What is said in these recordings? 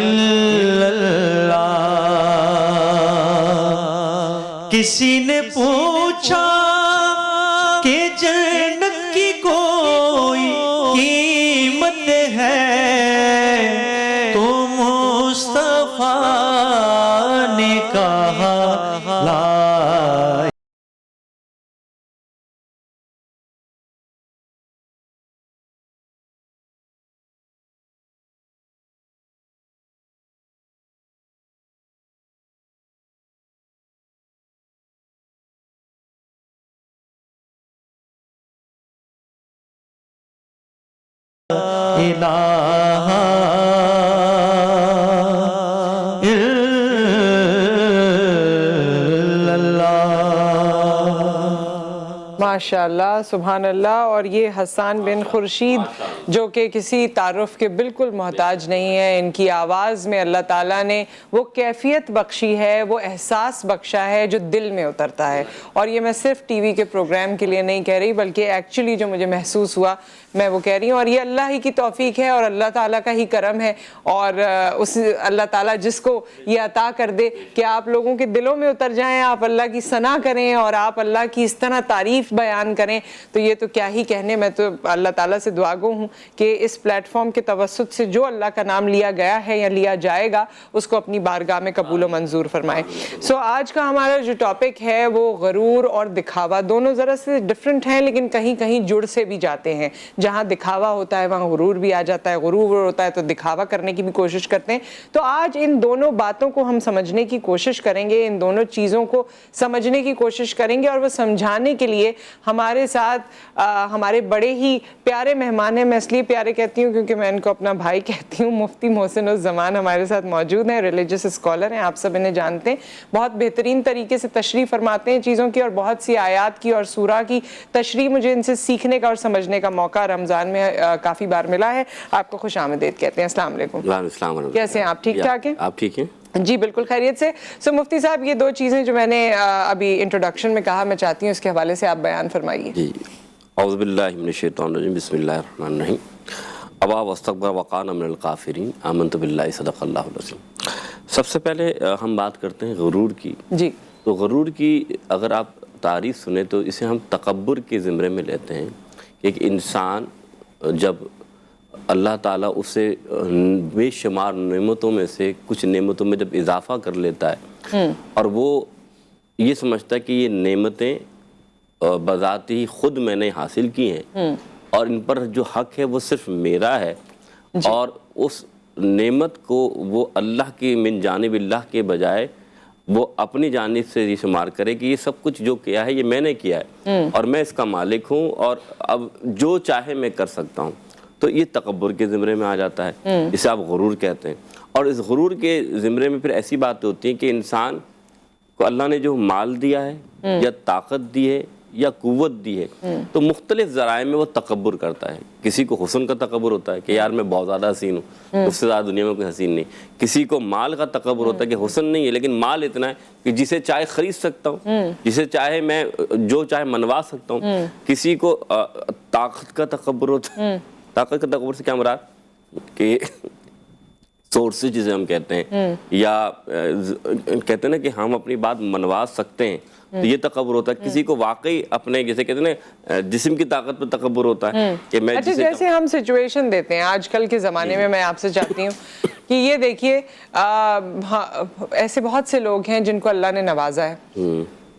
الا اللہ۔ کسی نے پوچھا کہ جنت کی کوئی قیمت ہے، تو مصطفیٰ نے کہا لا۔ الہ الا اللہ۔ ماشاءاللہ، سبحان اللہ۔ اور یہ حسان بن خورشید جو کہ کسی تعارف کے بالکل محتاج نہیں ہے، ان کی آواز میں اللہ تعالیٰ نے وہ کیفیت بخشی ہے، وہ احساس بخشا ہے جو دل میں اترتا ہے۔ اور یہ میں صرف ٹی وی کے پروگرام کے لیے نہیں کہہ رہی، بلکہ ایکچولی جو مجھے محسوس ہوا میں وہ کہہ رہی ہوں۔ اور یہ اللہ ہی کی توفیق ہے اور اللہ تعالیٰ کا ہی کرم ہے، اور اس اللہ تعالیٰ جس کو یہ عطا کر دے کہ آپ لوگوں کے دلوں میں اتر جائیں، آپ اللہ کی ثنا کریں اور آپ اللہ کی اس طرح تعریف بیان کریں، تو یہ تو کیا ہی کہنے۔ میں تو اللہ تعالیٰ سے دعا گو ہوں کہ اس پلیٹ فارم کے توسط سے جو اللہ کا نام لیا گیا ہے یا لیا جائے گا، اس کو اپنی بارگاہ میں قبول و منظور فرمائے۔ آج کا ہمارا جو ٹاپک ہے وہ غرور اور دکھاوا، دونوں ذرا سے ڈفرینٹ ہیں لیکن کہیں کہیں جڑ سے بھی جاتے ہیں۔ جہاں دکھاوا ہوتا ہے وہاں غرور بھی آ جاتا ہے، غرور ہوتا ہے تو دکھاوا کرنے کی بھی کوشش کرتے ہیں۔ تو آج ان دونوں باتوں کو ہم سمجھنے کی کوشش کریں گے، ان دونوں چیزوں کو سمجھنے کی کوشش کریں گے، اور وہ سمجھانے کے لیے ہمارے ساتھ ہمارے بڑے ہی پیارے مہمان ہیں۔ میں اس لیے پیارے کہتی ہوں کیونکہ میں ان کو اپنا بھائی کہتی ہوں۔ مفتی محسن الزمان ہمارے ساتھ موجود ہیں، ریلیجس اسکالر ہیں، آپ سب انہیں جانتے ہیں، بہت بہترین طریقے سے تشریح فرماتے ہیں چیزوں کی، اور بہت سی آیات کی اور سورہ کی تشریح مجھے ان سے سیکھنے کا اور سمجھنے کا موقع رمضان میں کافی بار ملا ہے۔ آپ کو خوش آمدید کہتے ہیں۔ السلام علیکم۔ کیسے ہیں آپ؟ ٹھیک ٹھاک ہیں؟ آپ ٹھیک ہیں؟ جی بالکل خیریت سے۔ مفتی صاحب، یہ دو چیزیں جو میں نے ابھی انٹروڈکشن میں کہا، میں چاہتی ہوں اس کے حوالے سے آپ بیان فرمائیے۔ جی، اعوذ باللہ من الشیطان الرجیم، بسم اللہ الرحمن الرحیم۔ ابا واستکبر وکان من الکافرین، آمنت باللہ صدق اللہ العظیم۔ سب سے پہلے ہم بات کرتے ہیں غرور کی۔ جی، تو غرور کی اگر آپ تعریف سنیں تو اسے ہم تکبر کے زمرے میں لیتے ہیں کہ ایک انسان جب اللہ تعالیٰ اسے بے شمار نعمتوں میں سے کچھ نعمتوں میں جب اضافہ کر لیتا ہے اور وہ یہ سمجھتا ہے کہ یہ نعمتیں بذات ہی خود میں نے حاصل کی ہیں اور ان پر جو حق ہے وہ صرف میرا ہے، اور اس نعمت کو وہ اللہ کی من جانب اللہ کے بجائے وہ اپنی جانب سے یہ شمار کرے کہ یہ سب کچھ جو کیا ہے یہ میں نے کیا ہے اور میں اس کا مالک ہوں اور اب جو چاہے میں کر سکتا ہوں، تو یہ تکبر کے زمرے میں آ جاتا ہے، اسے آپ غرور کہتے ہیں۔ اور اس غرور کے زمرے میں پھر ایسی باتیں ہوتی ہیں کہ انسان کو اللہ نے جو مال دیا ہے یا طاقت دی ہے یا قوت دی ہے تو مختلف ذرائع میں وہ تکبر کرتا ہے۔ کسی کو حسن کا تکبر ہوتا ہے کہ یار میں بہت زیادہ حسین ہوں، اس سے زیادہ دنیا میں کوئی حسین نہیں۔ کسی کو مال کا تکبر ہوتا ہے کہ حسن نہیں ہے لیکن مال اتنا ہے کہ جسے چاہے خرید سکتا ہوں، جسے چاہے میں جو چاہے منوا سکتا ہوں۔ کسی کو طاقت کا تکبر ہوتا ہے۔ طاقت کا تکبر سے کیا مراد کہ سورسز جسے ہم کہتے ہیں یا کہتے ہیں نا کہ ہم اپنی بات منوا سکتے ہیں، تو یہ تکبر ہوتا ہے۔ کسی کو واقعی اپنے جیسے کہتے ہیں نا جسم کی طاقت پہ تکبر ہوتا ہے کہ میں اچھا، جیسے ہم سچویشن دیتے ہیں آج کل کے زمانے میں آپ سے چاہتی ہوں کہ یہ دیکھیے ایسے بہت سے لوگ ہیں جن کو اللہ نے نوازا ہے،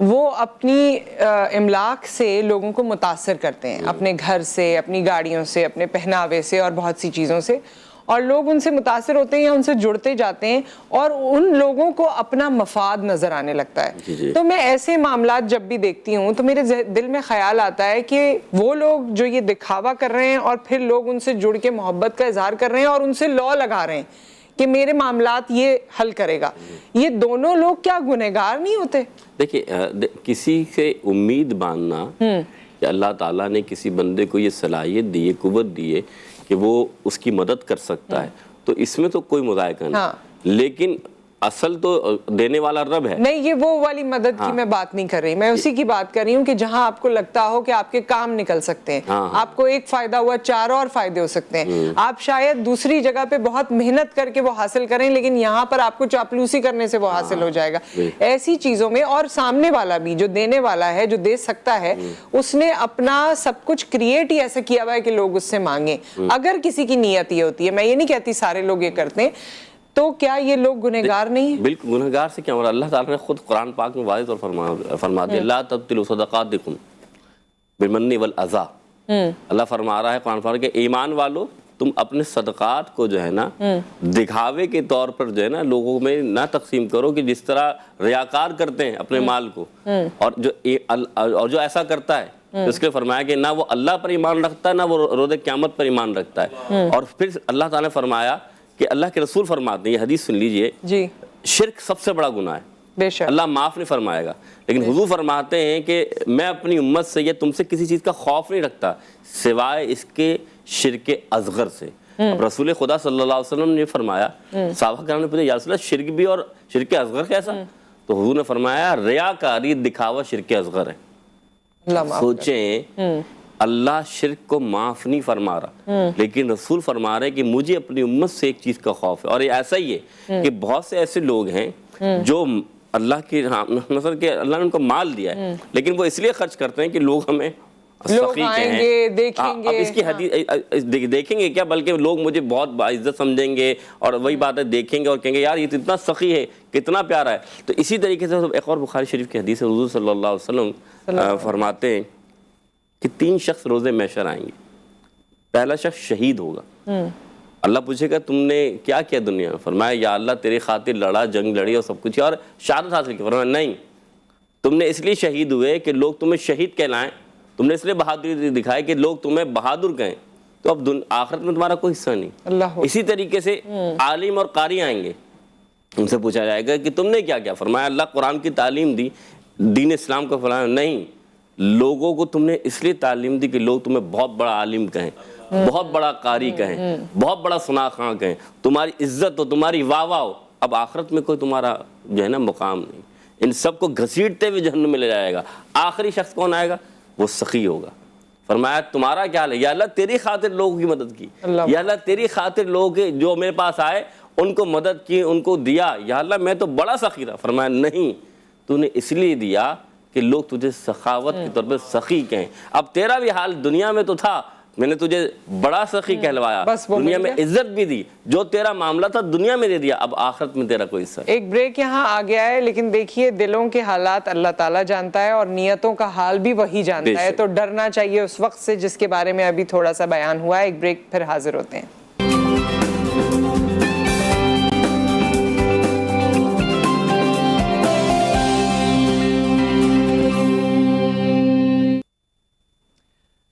وہ اپنی املاک سے لوگوں کو متاثر کرتے ہیں، اپنے گھر سے، اپنی گاڑیوں سے، اپنے پہناوے سے اور بہت سی چیزوں سے، اور لوگ ان سے متاثر ہوتے ہیں یا ان سے جڑتے جاتے ہیں اور ان لوگوں کو اپنا مفاد نظر آنے لگتا ہے۔ تو میں ایسے معاملات جب بھی دیکھتی ہوں تو میرے دل میں خیال آتا ہے کہ وہ لوگ جو یہ دکھاوا کر رہے ہیں اور پھر لوگ ان سے جڑ کے محبت کا اظہار کر رہے ہیں اور ان سے لا لگا رہے ہیں کہ میرے معاملات یہ حل کرے گا، یہ دونوں لوگ کیا گنہگار نہیں ہوتے؟ دیکھیے، کسی سے امید باندھنا کہ اللہ تعالیٰ نے کسی بندے کو یہ صلاحیت دی ہے، قوت دی ہے کہ وہ اس کی مدد کر سکتا ہے، تو اس میں تو کوئی مذائقہ نہیں، لیکن اصل تو دینے والا رب ہے. نہیں، یہ وہ والی مدد کی میں بات نہیں کر رہی، میں اسی کی بات کر رہی ہوں کہ جہاں آپ کو لگتا ہو کہ آپ کے کام نکل سکتے ہیں، آپ کو ایک فائدہ ہوا 4 اور فائدے ہو سکتے ہیں، آپ شاید دوسری جگہ پہ بہت محنت کر کے وہ حاصل کریں لیکن یہاں پر آپ کو چاپلوسی کرنے سے وہ حاصل ہو جائے گا. ایسی چیزوں میں، اور سامنے والا بھی جو دینے والا ہے، جو دے سکتا ہے، اس نے اپنا سب کچھ کریٹ ہی ایسا کیا ہوا ہے کہ لوگ اس سے مانگیں. اگر کسی کی نیت یہ ہوتی ہے، میں یہ نہیں کہتی سارے لوگ یہ کرتے ہیں، تو کیا یہ لوگ گنہگار نہیں ہیں؟ بالکل گنہگار سے کیا، اور اللہ تعالیٰ نے خود قرآن پاک میں واضح طور فرما دیا لا تبطلوا صدقاتکم بالمن والاذی. اللہ فرما رہا ہے قرآن پاک کہ ایمان والو تم اپنے صدقات کو جو ہے نا دکھاوے کے طور پر جو ہے نا لوگوں میں نہ تقسیم کرو کہ جس طرح ریاکار کرتے ہیں اپنے مال کو. اور جو ایسا کرتا ہے اس کے فرمایا کہ نہ وہ اللہ پر ایمان رکھتا ہے نہ وہ روز قیامت پر ایمان رکھتا ہے. اور پھر اللہ تعالیٰ نے فرمایا کہ اللہ کے رسول فرماتے ہیں، یہ حدیث سن لیجئے، جی شرک سب سے بڑا گناہ ہے، بے شک اللہ معاف نہیں فرمائے گا. لیکن حضور فرماتے ہیں کہ میں اپنی امت سے یا تم سے کسی چیز کا خوف نہیں رکھتا سوائے اس کے شرک اصغر سے. اب رسول خدا صلی اللہ علیہ وسلم نے فرمایا، صحابہ کرام نے پوچھا یا رسول اللہ شرک بھی اور شرک اصغر کیسا؟ تو حضور نے فرمایا ریاکاری دکھاوا شرک اصغر ہے. سوچیں اللہ شرک کو معاف نہیں فرما رہا لیکن رسول فرما رہے کہ مجھے اپنی امت سے ایک چیز کا خوف ہے. اور یہ ایسا ہی ہے کہ بہت سے ایسے لوگ ہیں جو اللہ کی مثلا کہ اللہ نے ان کو مال دیا ہے لیکن وہ اس لیے خرچ کرتے ہیں کہ لوگ ہمیں لوگ آئیں گے، دیکھیں گے. اب اس کی حدیث دیکھیں گے کیا، بلکہ لوگ مجھے بہت باعزت سمجھیں گے اور وہی بات ہے دیکھیں گے اور کہیں گے یار یہ تو اتنا سخی ہے، کتنا پیارا ہے. تو اسی طریقے سے ایک اور بخاری شریف کی حدیث ہے، حضور صلی اللہ علیہ وسلم فرماتے ہیں کہ 3 شخص روز محشر آئیں گے. پہلا شخص شہید ہوگا. اللہ پوچھے گا تم نے کیا کیا دنیا میں؟ فرمایا یا اللہ تیری خاطر لڑا، جنگ لڑی اور سب کچھ اور شہادت حاصل کی. فرمایا نہیں، تم نے اس لیے شہید ہوئے کہ لوگ تمہیں شہید کہلائیں، تم نے اس لیے بہادری دکھائی کہ لوگ تمہیں بہادر کہیں، تو اب آخرت میں تمہارا کوئی حصہ نہیں. اسی طریقے سے عالم اور قاری آئیں گے، ان سے پوچھا جائے گا کہ تم نے کیا کیا؟ فرمایا اللہ قرآن کی تعلیم دی، دین اسلام کو فرمایا نہیں، لوگوں کو تم نے اس لیے تعلیم دی کہ لوگ تمہیں بہت بڑا عالم کہیں، بہت بڑا قاری کہیں، بہت بڑا ثنا خواں کہیں، تمہاری عزت ہو، تمہاری واہ واہ ہو. اب آخرت میں کوئی تمہارا جو ہے نا مقام نہیں. ان سب کو گھسیٹتے ہوئے جہنم میں لے جائے گا. آخری شخص کون آئے گا؟ وہ سخی ہوگا. فرمایا تمہارا کیا حال ہے؟ یا اللہ تیری خاطر لوگوں کی مدد کی، یا اللہ تیری خاطر لوگ جو میرے پاس آئے ان کو مدد کی، ان کو دیا. یا اللہ میں تو بڑا سخی تھا. فرمایا نہیں، تو نے اس لیے دیا کہ لوگ تجھے سخاوت کے طور پر سخی کہیں. اب تیرا بھی حال دنیا میں تو تھا، میں نے تجھے بڑا سخی کہلوایا، دنیا میں عزت بھی دی، جو تیرا معاملہ تھا دنیا میں دے دیا، اب آخرت میں تیرا کوئی حصہ. ایک بریک یہاں آ گیا ہے لیکن دیکھیے دلوں کے حالات اللہ تعالیٰ جانتا ہے اور نیتوں کا حال بھی وہی جانتا ہے. تو ڈرنا چاہیے اس وقت سے جس کے بارے میں ابھی تھوڑا سا بیان ہوا ہے. ایک بریک پھر حاضر ہوتے ہیں.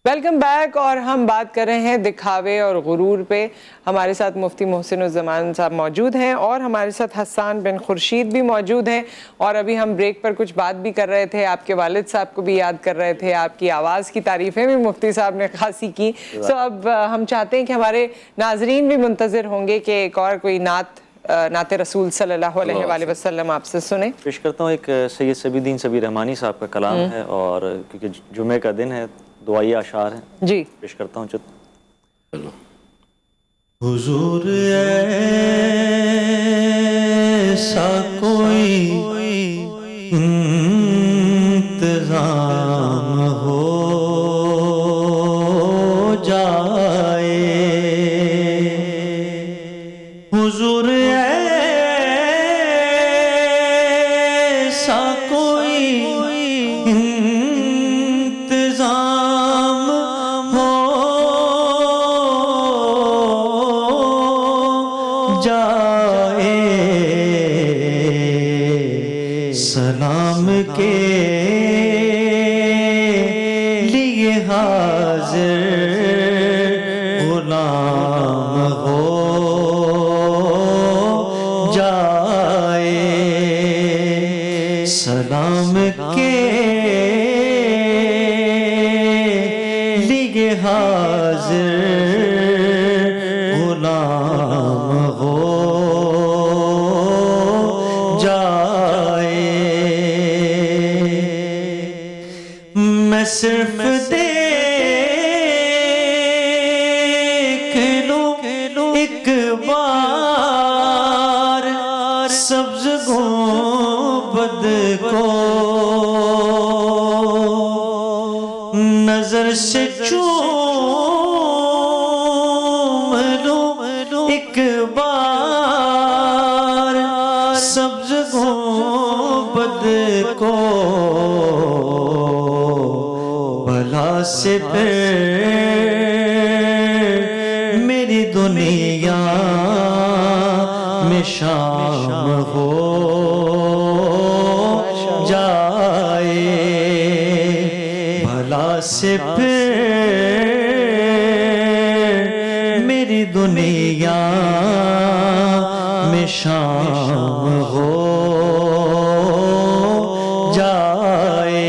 Welcome back. اور ہم بات کر رہے ہیں دکھاوے اور غرور پہ. ہمارے ساتھ مفتی محسن الزمان صاحب موجود ہیں اور ہمارے ساتھ حسان بن خورشید بھی موجود ہیں. اور ابھی ہم بریک پر کچھ بات بھی کر رہے تھے، آپ کے والد صاحب کو بھی یاد کر رہے تھے، آپ کی آواز کی تعریفیں بھی مفتی صاحب نے خاصی کی. سو اب ہم چاہتے ہیں کہ ہمارے ناظرین بھی منتظر ہوں گے کہ ایک اور کوئی نعت رسول صلی اللہ علیہ وآلہ وسلم آپ سے سنیں. پیش کرتا ہوں ایک سید صبی الدین صبی رحمانی صاحب کا کلام ہے، اور کیونکہ جمعے کا دن ہے دعائیہ اشعار ہیں، جی پیش کرتا ہوں. حضور ایسا کوئی انتظام ہو جائے، حضور ایسا کوئی انتظام ہو جائے، سلام کے لیے حاضر غلام ہو جائے، سلام کے لیے حاضر غلام ہو صرف دیکھ لوں ایک بار سبز گنبد کو، نظر سے چوم لوں ایک بار سبز گنبد کو، بھلا سے پھر میری دنیا میں شام ہو جائے، بھلا سے پھر میری دنیا میں شام ہو جائے،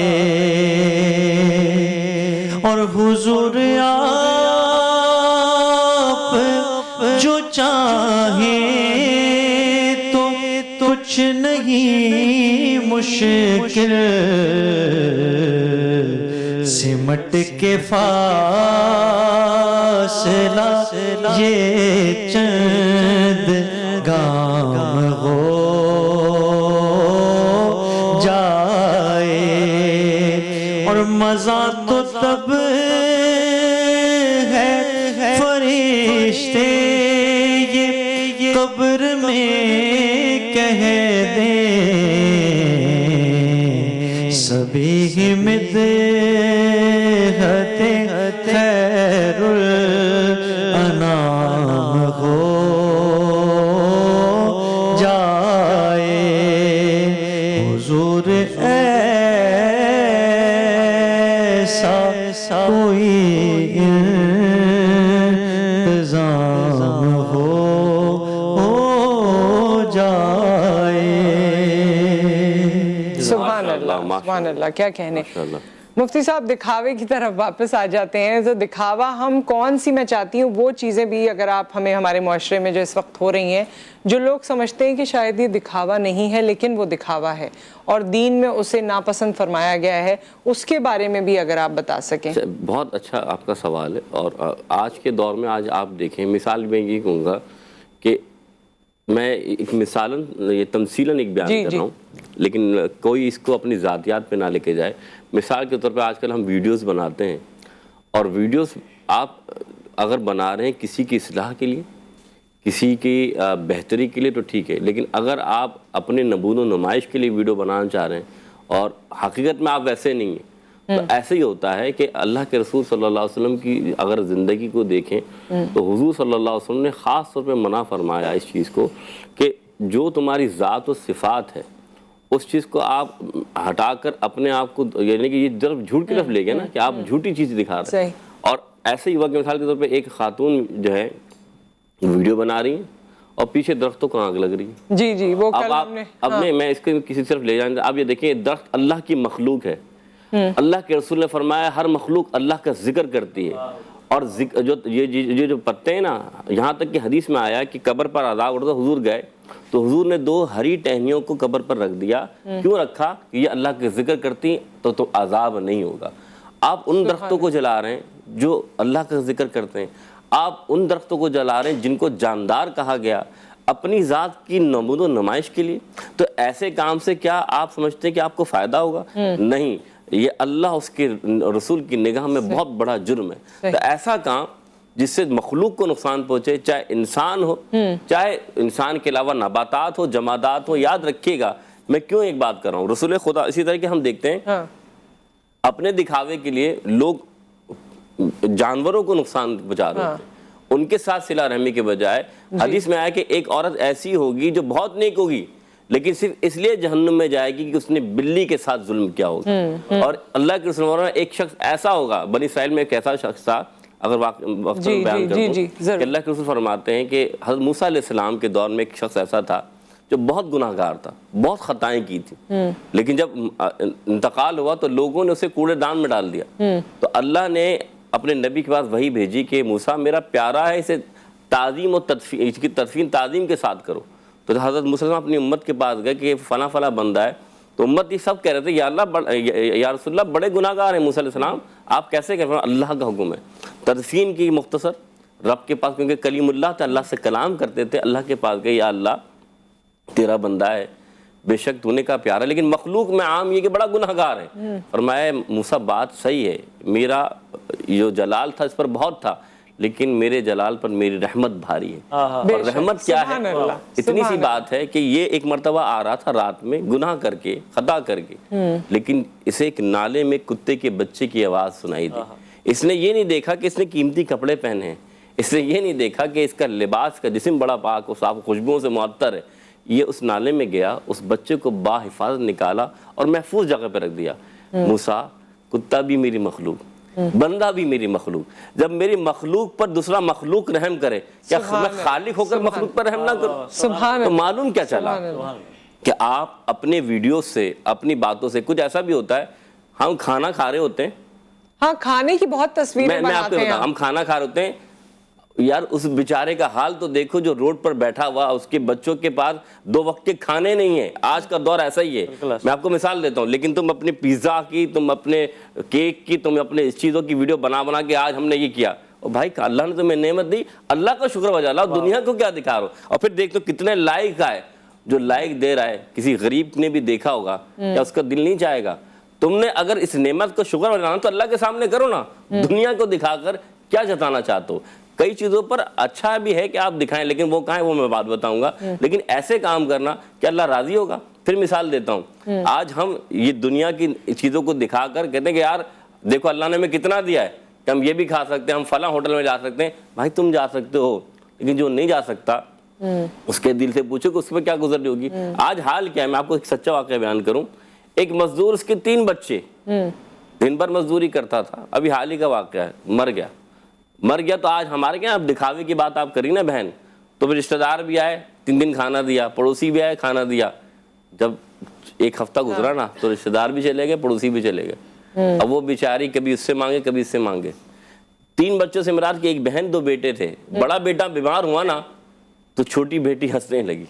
اور حضور آپ جو چاہیں تو کچھ نہیں مشکل، سمٹ کے فاصلہ یہ چند گام ہو جائے، اور مزہ تو تب ہے فرشتے یہ قبر میں کہہ دیں، سبھی مدحت خیر الانام ہو جائے، حضور ایسا کوئی انتظام ہو جائے۔ سبحان اللہ، سبحان اللہ، کیا کہنے۔ مفتی صاحب دکھاوے کی طرف واپس آ جاتے ہیں، تو دکھاوا ہم کون سی، میں چاہتی ہوں وہ چیزیں بھی اگر آپ ہمیں ہمارے معاشرے میں جو اس وقت ہو رہی ہیں، جو لوگ سمجھتے ہیں کہ شاید یہ دکھاوا نہیں ہے لیکن وہ دکھاوا ہے اور دین میں اسے ناپسند فرمایا گیا ہے، اس کے بارے میں بھی اگر آپ بتا سکیں۔ بہت اچھا آپ کا سوال ہے، اور آج کے دور میں آج آپ دیکھیں، مثال میں یہ کہوں گا کہ میں ایک مثالاً یہ تمثیلاً ایک بیان کر رہا ہوں، لیکن کوئی اس کو اپنی ذاتیات پہ نہ لے کے جائے۔ مثال کے طور پہ آج کل ہم ویڈیوز بناتے ہیں، اور ویڈیوز آپ اگر بنا رہے ہیں کسی کی اصلاح کے لیے، کسی کی بہتری کے لیے تو ٹھیک ہے، لیکن اگر آپ اپنے نمود و نمائش کے لیے ویڈیو بنانا چاہ رہے ہیں اور حقیقت میں آپ ویسے نہیں ہیں، تو ایسے ہی ہوتا ہے کہ اللہ کے رسول صلی اللہ علیہ وسلم کی اگر زندگی کو دیکھیں تو حضور صلی اللہ علیہ وسلم نے خاص طور پہ منع فرمایا اس چیز کو کہ جو تمہاری ذات و صفات ہے اس چیز کو آپ ہٹا کر اپنے آپ کو، یعنی کہ یہ طرف جھوٹ کی طرف لے گئے نا کہ آپ جھوٹی چیز دکھا رہے ہیں۔ اور ایسے ہی ہوا کہ مثال کے طور پہ ایک خاتون جو ہے ویڈیو بنا رہی ہیں اور پیچھے درختوں کو آگ لگ رہی ہے۔ جی وہ کل ہم نے، اب میں اس کو کسی طرف لے جاؤں گا، آپ یہ دیکھیں درخت اللہ کی مخلوق ہے، اللہ کے رسول نے فرمایا ہر مخلوق اللہ کا ذکر کرتی ہے، اور جو پتے ہیں نا، یہاں تک کہ حدیث میں آیا کہ قبر پر عذاب اٹھتا، حضور گئے تو حضور نے 2 ہری ٹہنیوں کو قبر پر رکھ دیا۔ کیوں رکھا؟ کہ یہ اللہ کے ذکر کرتی تو عذاب نہیں ہوگا۔ آپ ان درختوں کو جلا رہے ہیں جو اللہ کا ذکر کرتے ہیں، آپ ان درختوں کو جلا رہے ہیں جن کو جاندار کہا گیا اپنی ذات کی نمود و نمائش کے لیے، تو ایسے کام سے کیا آپ سمجھتے ہیں کہ آپ کو فائدہ ہوگا؟ نہیں، یہ اللہ اس کے رسول کی نگاہ میں بہت بڑا جرم ہے۔ تو ایسا کام جس سے مخلوق کو نقصان پہنچے، چاہے انسان ہو، چاہے انسان کے علاوہ نباتات ہو، جمادات ہو، یاد رکھیے گا میں کیوں ایک بات کر رہا ہوں، رسول خدا اسی طرح کہ ہم دیکھتے ہیں اپنے دکھاوے کے لیے لوگ جانوروں کو نقصان پہنچا رہے ہیں، ان کے ساتھ صلہ رحمی کے بجائے حدیث میں آیا کہ ایک عورت ایسی ہوگی جو بہت نیک ہوگی لیکن صرف اس لیے جہنم میں جائے گی کہ اس نے بلی کے ساتھ ظلم کیا ہوگا۔ اور اللہ کے رسول نے ایک شخص ایسا ہوگا، بنی اسرائیل میں ایک ایسا شخص تھا، اگر وقت بیان کر دوں کہ اللہ کے رسول فرماتے ہیں کہ حضرت موسیٰ علیہ السلام کے دور میں ایک شخص ایسا تھا جو بہت گناہ گار تھا، بہت خطائیں کی تھی، لیکن جب انتقال ہوا تو لوگوں نے اسے کوڑے دان میں ڈال دیا، تو اللہ نے اپنے نبی کے پاس وحی بھیجی کہ موسیٰ میرا پیارا ہے، اسے تعظیم و تدفین، اس کی تدفین تعظیم کے ساتھ کرو۔ تو حضرت موسیٰ اپنی امت کے پاس گئے کہ فلاں فلاں بندہ ہے تو امت یہ سب کہہ رہے تھے یا اللہ یا رسول اللہ بڑے گناہ گار ہیں موسیٰ علیہ السلام، آپ کیسے کہہ رہے ہیں؟ اللہ کا حکم ہے۔ تدفین کی مختصر رب کے پاس، کیونکہ کلیم اللہ تھا، اللہ سے کلام کرتے تھے، اللہ کے پاس گئے، یا اللہ تیرا بندہ ہے، بے شک تو نے کہا پیارا، لیکن مخلوق میں عام یہ کہ بڑا گناہ گار ہے۔ فرمایا موسیٰ بات صحیح ہے، میرا جو جلال تھا اس پر بہت تھا، لیکن میرے جلال پر میری رحمت بھاری ہے۔ اور رحمت کیا ہے؟ اتنی سی بات ہے کہ یہ ایک مرتبہ آ رہا تھا رات میں گناہ کر کے، خطا کر کے، لیکن اسے ایک نالے میں کتے کے بچے کی آواز سنائی دی۔ اس نے یہ نہیں دیکھا کہ اس نے قیمتی کپڑے پہنے ہیں، اس نے یہ نہیں دیکھا کہ اس کا لباس کا جسم بڑا پاک و صاف خوشبوؤں سے معطر ہے۔ یہ اس نالے میں گیا، اس بچے کو باحفاظت نکالا اور محفوظ جگہ پہ رکھ دیا۔ موسیٰ کتا بھی میری مخلوق، بندہ بھی میری مخلوق، جب میری مخلوق پر دوسرا مخلوق رحم کرے، کیا میں خالق ہو کر مخلوق پر رحم نہ کروں؟ تو معلوم کیا چلا کہ آپ اپنے ویڈیو سے، اپنی باتوں سے، کچھ ایسا بھی ہوتا ہے ہم کھانا کھا رہے ہوتے ہیں، ہاں کھانے کی بہت تصویریں میں آپ کو بناتے ہیں بتاؤں، ہم کھانا کھا رہے ہوتے ہیں، یار اس بیچارے کا حال تو دیکھو جو روڈ پر بیٹھا ہوا، اس کے بچوں کے پاس 2 وقت کے کھانے نہیں ہیں۔ آج کا دور ایسا ہی ہے، میں آپ کو مثال دیتا ہوں، لیکن تم اپنے پیزا کی، تم اپنے کیک کی، تم اپنے اس چیزوں کی ویڈیو بنا بنا کے آج ہم نے یہ کیا، اور بھائی اللہ نے تمہیں نعمت دی، اللہ کا شکر بجا لاؤ، دنیا کو کیا دکھا رہا ہو؟ اور پھر دیکھ تو کتنے لائق آئے، جو لائق دے رہا ہے کسی غریب نے بھی دیکھا ہوگا، کیا اس کا دل نہیں چاہے گا؟ تم نے اگر اس نعمت کو شکر بجانا تو اللہ کے سامنے کرو نا، دنیا کو دکھا کر کیا جتانا چاہتے ہو؟ کئی چیزوں پر اچھا بھی ہے کہ آپ دکھائیں، لیکن وہ کہاں وہ میں بات بتاؤں گا، لیکن ایسے کام کرنا کہ اللہ راضی ہوگا۔ پھر مثال دیتا ہوں، آج ہم یہ دنیا کی چیزوں کو دکھا کر کہتے ہیں کہ یار دیکھو اللہ نے ہمیں کتنا دیا ہے کہ ہم یہ بھی کھا سکتے ہیں، ہم فلاں ہوٹل میں جا سکتے ہیں۔ بھائی تم جا سکتے ہو، لیکن جو نہیں جا سکتا اس کے دل سے پوچھو کہ اس پہ کیا گزر رہی ہوگی۔ آج حال کیا ہے، میں آپ کو ایک سچا واقعہ بیان کروں۔ ایک مزدور، اس کے 3 بچے، دن بھر مزدوری کرتا تھا، ابھی حال ہی کا واقعہ ہے، مر گیا تو آج ہمارے کیا اب دکھاوے کی بات آپ کری نا بہن، تو پھر رشتہ دار بھی آئے 3 دن کھانا دیا، پڑوسی بھی آئے کھانا دیا۔ جب 1 ہفتہ گزرا نا تو رشتہ دار بھی چلے گئے، پڑوسی بھی چلے گئے۔ اب وہ بیچاری کبھی اس سے مانگے کبھی اس سے مانگے۔ 3 بچوں سے مراد کہ 1 بہن 2 بیٹے تھے۔ بڑا بیٹا بیمار ہوا نا تو چھوٹی بیٹی ہنسنے لگی،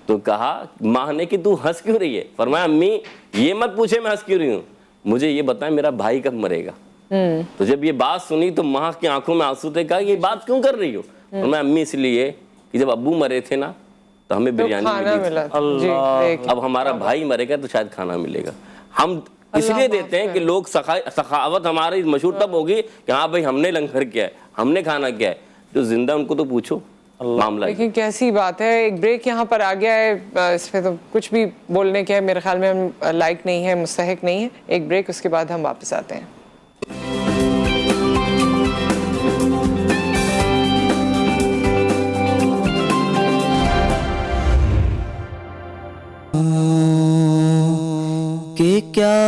تو کہا ماں نے کہ تو ہنس کیوں رہی ہے؟ فرمایا امی یہ مت پوچھے میں ہنس کیوں رہی ہوں، مجھے یہ بتائیں میرا بھائی کب مرے گا۔ تو جب یہ بات سنی تو ماں کی آنکھوں میں آنسو تھے، کہا یہ بات کیوں کر رہی ہو؟ اور میں امی اس لیے کہ جب ابو مرے تھے نا تو ہمیں بریانی ملی تھی، اب ہمارا بھائی مرے گا تو شاید کھانا ملے گا۔ ہم اس لیے دیتے ہیں کہ لوگ سخاوت ہماری مشہور تب ہوگی کہ ہاں بھائی ہم نے لنگر کیا ہے، ہم نے کھانا کیا ہے، جو زندہ ان کو تو پوچھو معاملہ۔ لیکن کیسی بات ہے، ایک بریک یہاں پر آ گیا ہے، اس پہ تو کچھ بھی بولنے کے میرے خیال میں ہم لائق نہیں ہے، مستحق نہیں ہے۔ ایک بریک، اس کے بعد ہم واپس آتے ہیں۔ کہ کیا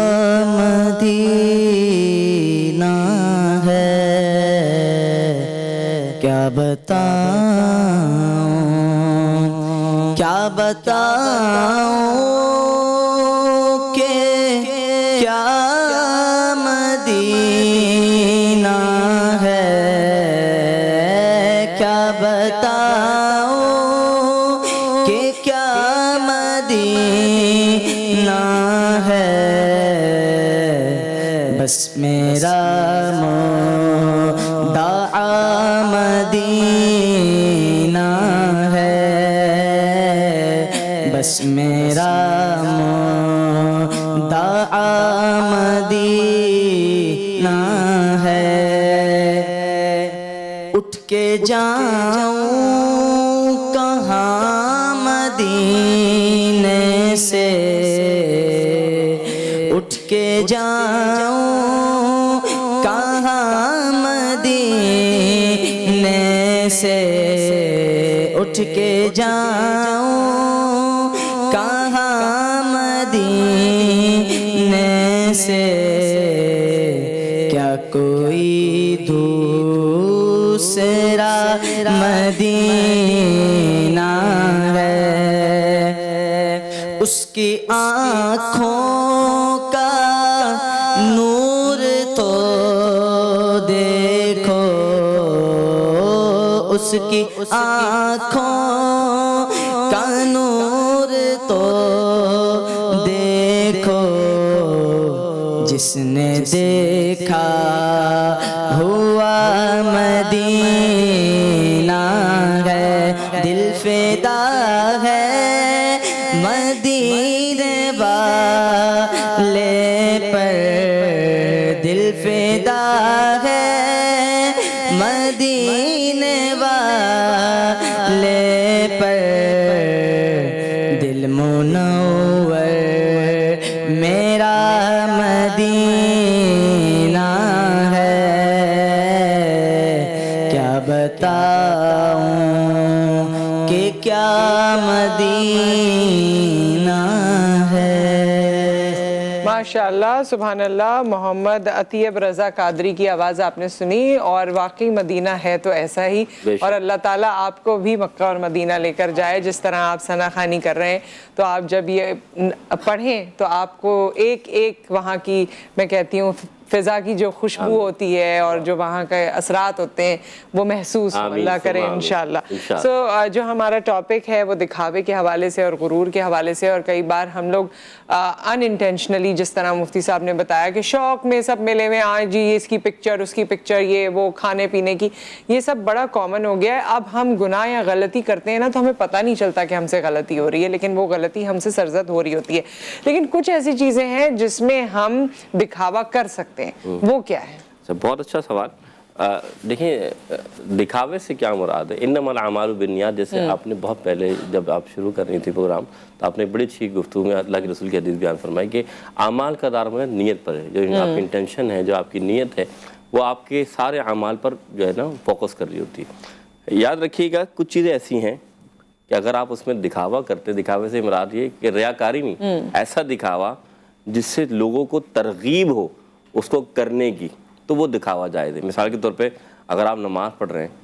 مدینہ ہے، کیا بتاؤں، کیا بتاؤں کہ کیا مدینہ ہے، کیا بتاؤں کہ کیا مدینہ ہے، بس میرا مدعا مدینہ ہے، بس میرا مدعا مدینہ ہے، اٹھ کے جاؤں کہاں مدینے سے، اٹھ کے جاؤں کہاں مدینے سے، اٹھ کے جاؤں کہاں مدینے سے، کیا کوئی دوسرا مدینہ ہے، اس کی آنکھوں کا نور تو دیکھو، اس کی آنکھوں کا نور تو دیکھو، جس نے دیکھا ہوا مدینہ ہے دل فدا ہے مدینے والے پر دل فدا ہے مدینے والے پر دل منور میرا مدینہ ہے کیا بتاؤں کہ کیا مدینہ ہے۔ ماشاءاللہ سبحان اللہ، محمد عطیب رضا قادری کی آواز آپ نے سنی، اور واقعی مدینہ ہے تو ایسا ہی، اور اللہ تعالیٰ آپ کو بھی مکہ اور مدینہ لے کر جائے۔ جس طرح آپ ثنا خوانی کر رہے ہیں تو آپ جب یہ پڑھیں تو آپ کو ایک ایک وہاں کی، میں کہتی ہوں، فضا کی جو خوشبو ہوتی ہے اور جو وہاں کے اثرات ہوتے ہیں وہ محسوس ہو، اللہ کرے انشاءاللہ۔ جو ہمارا ٹاپک ہے وہ دکھاوے کے حوالے سے اور غرور کے حوالے سے، اور کئی بار ہم لوگ ان انٹینشنلی، جس طرح مفتی صاحب نے بتایا کہ شوق میں سب ملے ہوئے آئیں جی اس کی پکچر اس کی پکچر، یہ وہ کھانے پینے کی، یہ سب بڑا کامن ہو گیا ہے۔ اب ہم گناہ یا غلطی کرتے ہیں نا تو ہمیں پتہ نہیں چلتا کہ ہم سے غلطی ہو رہی ہے، لیکن وہ غلطی ہم سے سرزد ہو رہی ہوتی ہے۔ لیکن کچھ ایسی چیزیں ہیں جس میں ہم دکھاوا کر سکتے ہیں، وہ کیا ہے؟ بہت اچھا سوال۔ دیکھیں دکھاوے سے کیا مراد ہے؟ انما الاعمال بالنیات، جیسے آپ نے بہت پہلے جب آپ شروع کر رہی تھی پروگرام تو آپ نے بڑی اچھی گفتگو میں اللہ کے رسول کی حدیث بیان فرمائی کہ اعمال کا دارمدار نیت پر ہے۔ جو آپ کی انٹینشن ہے، جو آپ کی نیت ہے، وہ آپ کے سارے اعمال پر جو ہے نا فوکس کر رہی ہوتی ہے۔ یاد رکھیے گا کچھ چیزیں ایسی ہیں کہ اگر آپ اس میں دکھاوا کرتے، دکھاوے سے مراد یہ کہ ریاکاری نہیں، ایسا دکھاوا جس سے لوگوں کو ترغیب ہو اس کو کرنے کی، تو وہ دکھاوا جائز ہے۔ مثال کے طور پہ اگر آپ نماز پڑھ رہے ہیں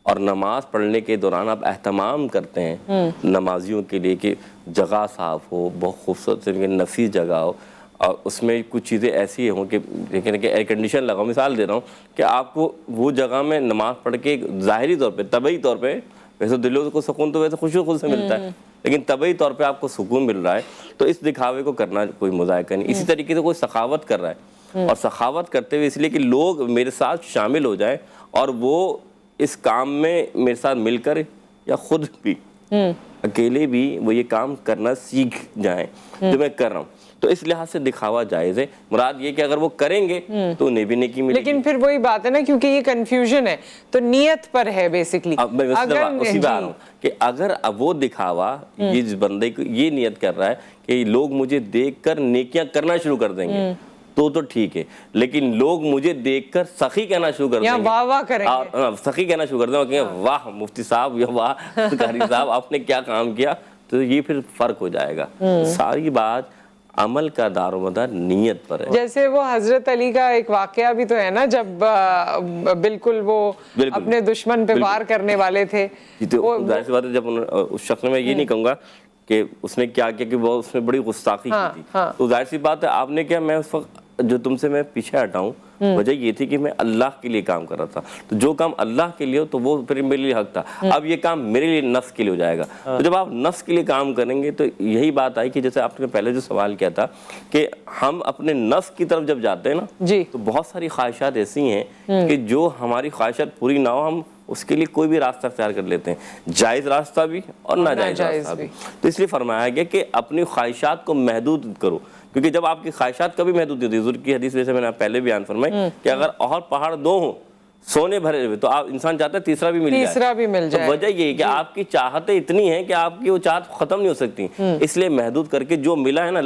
اور نماز پڑھنے کے دوران آپ اہتمام کرتے ہیں نمازیوں کے لیے کہ جگہ صاف ہو، بہت خوبصورت سے نفیس جگہ ہو، اور اس میں کچھ چیزیں ایسی ہوں کہ دیکھیں کہ ایئر کنڈیشن لگاؤ، مثال دے رہا ہوں کہ آپ کو وہ جگہ میں نماز پڑھ کے ظاہری طور پہ، طبعی طور پہ، ویسے دلوں کو سکون تو ویسے خوشی خود سے ملتا ہے، لیکن طبعی طور پہ آپ کو سکون مل رہا ہے، تو اس دکھاوے کو کرنا کوئی مذائقہ نہیں۔ اسی طریقے سے کوئی سخاوت کر رہا ہے، اور سخاوت کرتے ہوئے اس لیے کہ لوگ میرے ساتھ شامل ہو جائیں اور وہ اس کام میں میرے ساتھ مل کر یا خود بھی اکیلے بھی وہ یہ کام کرنا سیکھ جائیں جو میں کر رہا ہوں، تو اس لحاظ سے دکھاوا جائز ہے۔ مراد یہ کہ اگر وہ کریں گے تو انہیں بھی نیکی ملے گی۔ لیکن پھر وہی بات ہے نا، کیونکہ یہ کنفیوژن ہے تو نیت پر ہے بیسکلی۔ میں اسی بات آ رہا ہوں کہ اگر وہ دکھاوا یہ جس بندے کو یہ نیت کر رہا ہے کہ لوگ مجھے دیکھ کر نیکیاں کرنا شروع کر دیں گے تو ٹھیک ہے، لیکن لوگ مجھے دیکھ کر سخی کہنا شروع کر دیں گے، واہ واہ کریں گے، سخی کہنا شروع کر دیں گے، واہ مفتی صاحب یا واہ قاری صاحب آپ نے کیا کام کیا، تو یہ پھر فرق ہو جائے گا۔ ساری بات عمل کا دار و مدار نیت پر ہے۔ جیسے وہ حضرت علی کا ایک واقعہ بھی تو ہے نا، جب بالکل وہ اپنے دشمن پہ وار کرنے والے تھے، ظاہر سی بات ہے، جب اس شخص میں یہ نہیں کہوں گا کہ اس نے کیا کیا کہ وہ اس نے بڑی گستاخی کی تھی، تو ظاہر سی بات ہے آپ نے کیا، میں اس وقت جو تم سے میں پیچھے ہٹاؤں، وجہ یہ تھی کہ میں اللہ کے لیے کام کر رہا تھا، تو جو کام اللہ کے لیے ہو تو وہ پھر میرے لیے حق تھا، اب یہ کام میرے لیے نفس کے لیے ہو جائے گا۔ تو جب آپ نفس کے لیے کام کریں گے تو یہی بات آئی کہ جیسے آپ نے پہلے جو سوال کیا تھا کہ ہم اپنے نفس کی طرف جب جاتے ہیں نا تو بہت ساری خواہشات ایسی ہیں کہ جو ہماری خواہشات پوری نہ ہو، ہم اس کے لیے کوئی بھی راستہ اختیار کر لیتے ہیں، جائز راستہ بھی اور ناجائز راستہ بھی۔ تو اس لیے فرمایا گیا کہ اپنی خواہشات کو محدود کرو، کیونکہ جب آپ کی خواہشات کبھی محدود نہیں ہوتی، حضور کی حدیث جیسے میں نے پہلے بیان فرمائی کہ اگر اور پہاڑ دو ہوں سونے بھرے ہوئے تو آپ انسان چاہتا ہے تیسرا بھی مل جائے، تو وجہ یہ ہے کہ آپ کی چاہتیں اتنی ہیں کہ آپ کی وہ چاہت ختم نہیں ہو سکتی، اس لیے محدود کر کے جو ملا ہے نا،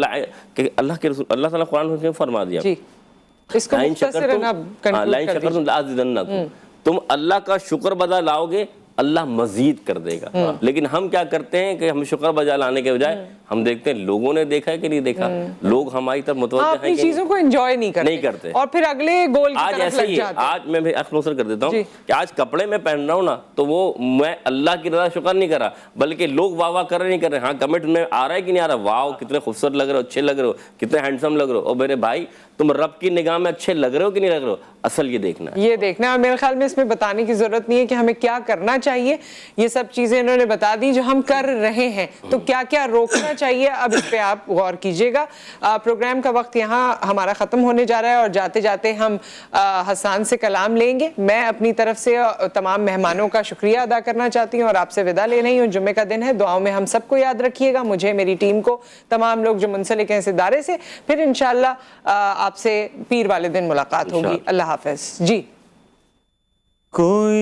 کہ اللہ کے رسول اللہ تعالیٰ قرآن میں فرما دیا لَئِن شَكَرْتُمْ لَأَزِيدَنَّكُمْ، تم اللہ کا شکر بجا لاؤ گے اللہ مزید کر دے گا۔ لیکن ہم کیا کرتے ہیں کہ ہم شکر بجا لانے کے بجائے ہم دیکھتے ہیں لوگوں نے دیکھا ہے کہ نہیں دیکھا، لوگ ہماری طرف متوجہ ہیں کہ چیزوں کو انجوائے نہیں کرتے اور پھر اگلے گول کی آج طرف ایسے ہی ہے۔ آج میں بھی اختصار کر دیتا ہوں کہ آج کپڑے میں پہن رہا ہوں نا تو وہ میں اللہ کی رضا شکر نہیں کر رہا، بلکہ لوگ واہ واہ کر رہے نہیں کر رہے، ہاں کمنٹ میں آ رہا ہے کہ نہیں آ رہا، واو کتنے خوبصورت لگ رہے ہو، اچھے لگ رہے ہو، کتنے ہینڈسم لگ رہے ہو، اور میرے بھائی تم رب کی نگاہ میں اچھے لگ رہے ہو کہ نہیں لگ رہے ہو، اصل یہ دیکھنا ہے۔ اور میرے خیال میں اس میں بتانے کی ضرورت نہیں ہے کہ ہمیں کیا کرنا چاہیے. یہ سب چیزیں انہوں نے بتا دی جو ہم کر رہے ہیں, تو کیا کیا روکنا چاہیے اب اس پہ آپ غور کیجیے گا. پروگرام کا وقت یہاں ہمارا ختم ہونے جا رہا ہے اور جاتے جاتے ہم حسان سے کلام لیں گے. میں اپنی طرف سے تمام مہمانوں کا شکریہ ادا کرنا چاہتی ہوں اور آپ سے ودا لے رہی ہوں. جمعے کا دن ہے, دعاؤں میں ہم سب کو یاد رکھیے گا, مجھے, میری ٹیم کو, تمام لوگ جو منسلک ہیں اس ادارے سے. پھر انشاءاللہ آپ سے پیر والے دن ملاقات ہوگی. اللہ حافظ. جی کوئی